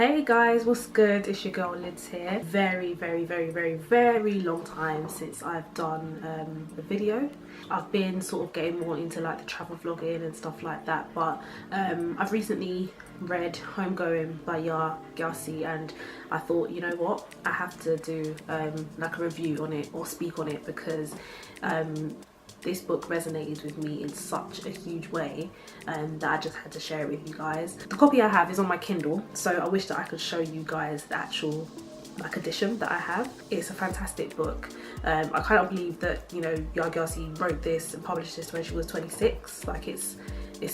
Hey guys, what's good? It's your girl Lids here. Very long time since I've done a video. I've been sort of getting more into like the travel vlogging and stuff like that, but I've recently read Homegoing by Yaa Gyasi and I thought, you know what, I have to do like a review on it or speak on it because this book resonated with me in such a huge way that I just had to share it with you guys. The copy I have is on my Kindle, so I wish that I could show you guys the actual like edition that I have. It's a fantastic book. I cannot believe that, you know, Yaa Gyasi wrote this and published this when she was 26. Like it's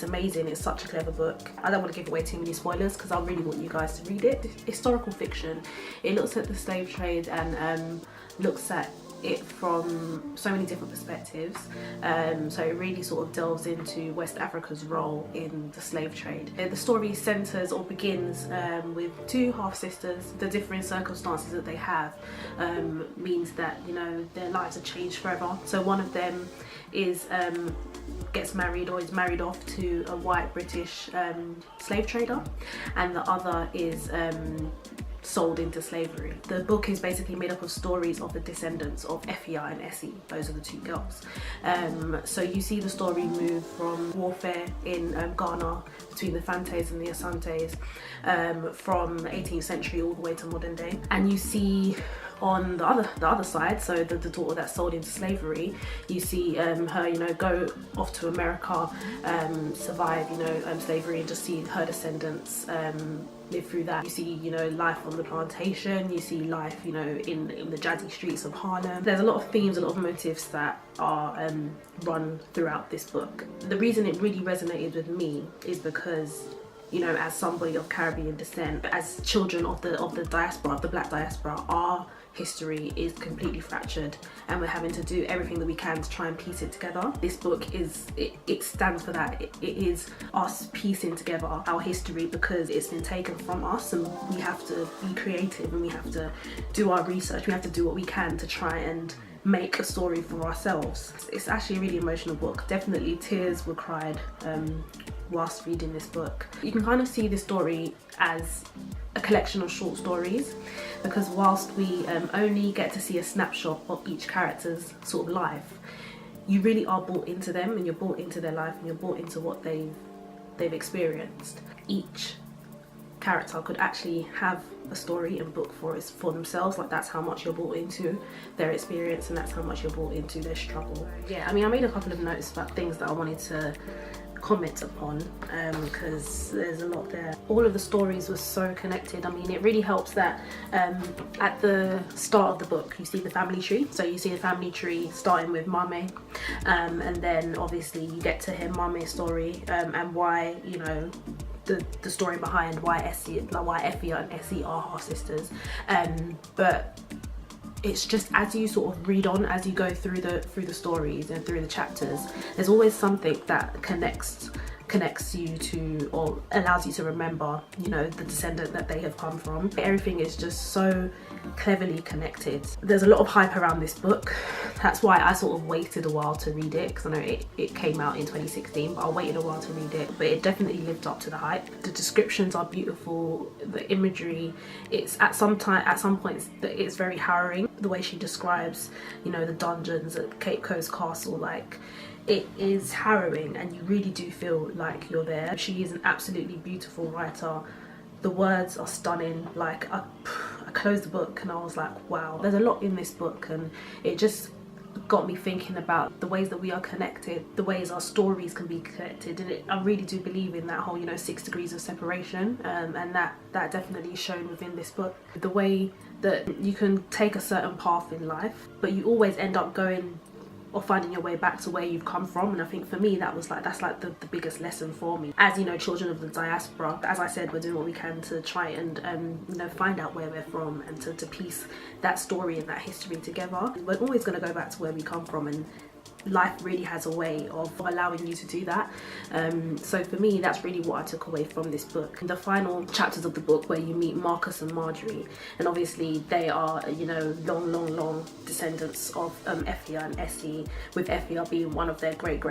amazing. It's such a clever book. I don't want to give away too many spoilers because I really want you guys to read it. It's historical fiction. It looks at the slave trade and looks at it from so many different perspectives, so it really sort of delves into West Africa's role in the slave trade. The story centres or begins with two half-sisters. The differing circumstances that they have means that, you know, their lives have changed forever. So one of them is gets married or is married off to a white British slave trader, and the other is sold into slavery. The book is basically made up of stories of the descendants of Efia and Essie. Those are the two girls. So you see the story move from warfare in Ghana between the Fantes and the Asantes from the 18th century all the way to modern day, and you see on the other side, so the daughter that's sold into slavery, you see her, you know, go off to America, survive, you know, slavery, and just see her descendants live through that. You see, you know, life on the plantation, you see life, you know, in the jazzy streets of Harlem. There's a lot of themes, a lot of motifs that are run throughout this book. The reason it really resonated with me is because, you know, as somebody of Caribbean descent, as children of the diaspora, of the black diaspora, our history is completely fractured and we're having to do everything that we can to try and piece it together. This book it stands for that. It is us piecing together our history because it's been taken from us, and we have to be creative and we have to do our research. We have to do what we can to try and make a story for ourselves. It's actually a really emotional book. Definitely tears were cried whilst reading this book. You can kind of see this story as a collection of short stories, because whilst we only get to see a snapshot of each character's sort of life, you really are brought into them and you're brought into their life and you're brought into what they've experienced. Each character could actually have a story and book for themselves. Like, that's how much you're brought into their experience and that's how much you're brought into their struggle. Yeah, I mean, I made a couple of notes about things that I wanted to comment upon because there's a lot there. All of the stories were so connected. I mean, it really helps that at the start of the book you see the family tree. So you see the family tree starting with Mame, and then obviously you get to hear Mame's story and why, you know, the story behind why Efia and Essie are half sisters, but it's just, as you sort of read on, as you go through the stories and through the chapters, there's always something that connects you to, or allows you to remember, you know, the descendant that they have come from. Everything is just so cleverly connected. There's a lot of hype around this book. That's why I sort of waited a while to read it, because I know it came out in 2016, but I waited a while to read it. But it definitely lived up to the hype. The descriptions are beautiful, the imagery, it's at some points it's very harrowing, the way she describes, you know, the dungeons at Cape Coast Castle. Like, it is harrowing and you really do feel like you're there. She is an absolutely beautiful writer. The words are stunning. Like, I closed the book and I was like, wow, there's a lot in this book, and it just got me thinking about the ways that we are connected, the ways our stories can be connected, and I really do believe in that whole, you know, 6 degrees of separation, and that definitely is shown within this book. The way that you can take a certain path in life, but you always end up going or finding your way back to where you've come from. And I think for me that's like the biggest lesson for me. As, you know, children of the diaspora, as I said, we're doing what we can to try and you know, find out where we're from and to piece that story and that history together. We're always going to go back to where we come from, and life really has a way of allowing you to do that. So for me, that's really what I took away from this book. In the final chapters of the book, where you meet Marcus and Marjorie, and obviously they are, you know, long descendants of Effia and Essie, with Effia being one of their great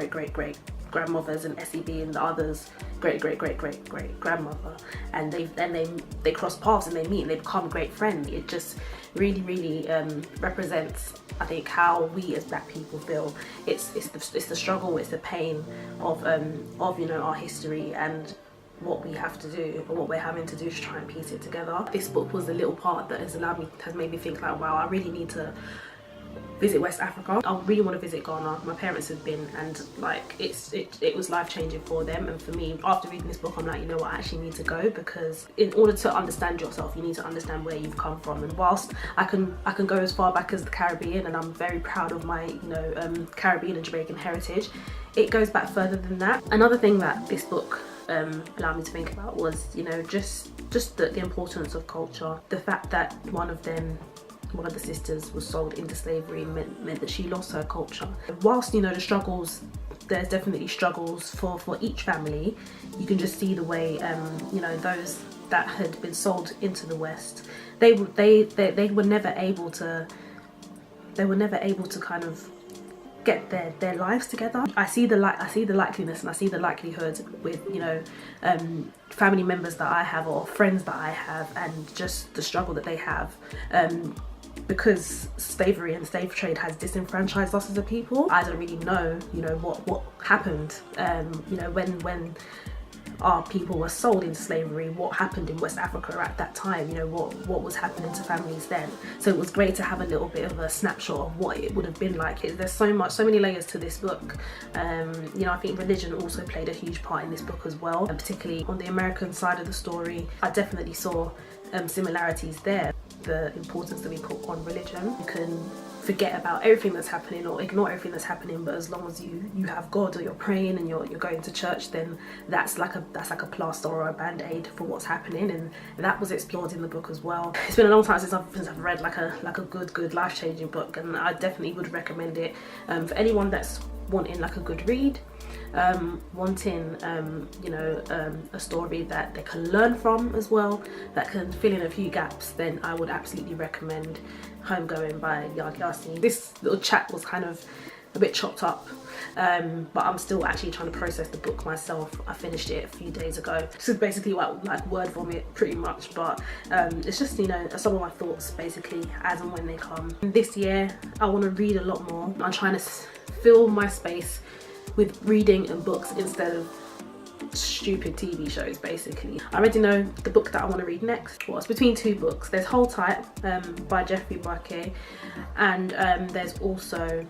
grandmothers and Essie being the other's great grandmother, and they cross paths and they meet and they become great friends. It just really represents, I think, how we as black people feel. It's the struggle, it's the pain of you know, our history and what we have to do, or what we're having to do to try and piece it together. This book was the little part that has made me think like, wow, I really need to visit West Africa. I really want to visit Ghana. My parents have been, and like it was life-changing for them, and for me, after reading this book, I'm like, you know what, I actually need to go, because in order to understand yourself, you need to understand where you've come from. And whilst I can go as far back as the Caribbean, and I'm very proud of my, you know, Caribbean and Jamaican heritage, it goes back further than that. Another thing that this book allowed me to think about was, you know, just the importance of culture. The fact that one of the sisters was sold into slavery meant that she lost her culture. Whilst, you know, there's definitely struggles for each family, you can just see the way, you know, those that had been sold into the West, they were never able to kind of get their lives together. I see the likeliness and I see the likelihood with, you know, family members that I have or friends that I have, and just the struggle that they have, because slavery and slave trade has disenfranchised us as a people. I don't really know, you know, what happened, you know, when our people were sold into slavery, what happened in West Africa at that time, you know, what was happening to families then. So it was great to have a little bit of a snapshot of what it would have been like. There's so many layers to this book. You know, I think religion also played a huge part in this book as well, and particularly on the American side of the story, I definitely saw similarities there. The importance that we put on religion. You can forget about everything that's happening or ignore everything that's happening, but as long as you have God, or you're praying and you're going to church, then that's like a plaster or a band-aid for what's happening, and that was explored in the book as well. It's been a long time since I've read like a good life-changing book, and I definitely would recommend it for anyone that's wanting like a good read, wanting you know, a story that they can learn from as well, that can fill in a few gaps. Then I would absolutely recommend Homegoing by Yaa Gyasi. This little chat was kind of a bit chopped up, but I'm still actually trying to process the book myself. I finished it a few days ago. This is basically like word vomit pretty much, but it's just, you know, some of my thoughts basically as and when they come. This year I want to read a lot more. I'm trying to fill my space with reading and books instead of stupid TV shows basically. I already know the book that I want to read next. Well, it's between two books. There's Hold Tight by Jeffrey Barke, and there's also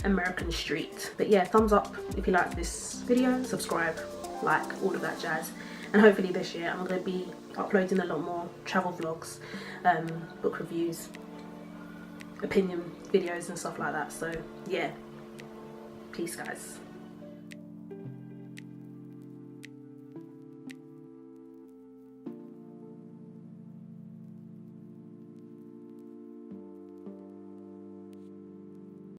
American Street. But yeah, thumbs up if you like this video, subscribe, like, all of that jazz, and hopefully this year I'm going to be uploading a lot more travel vlogs, book reviews, opinion videos and stuff like that. So yeah, peace guys.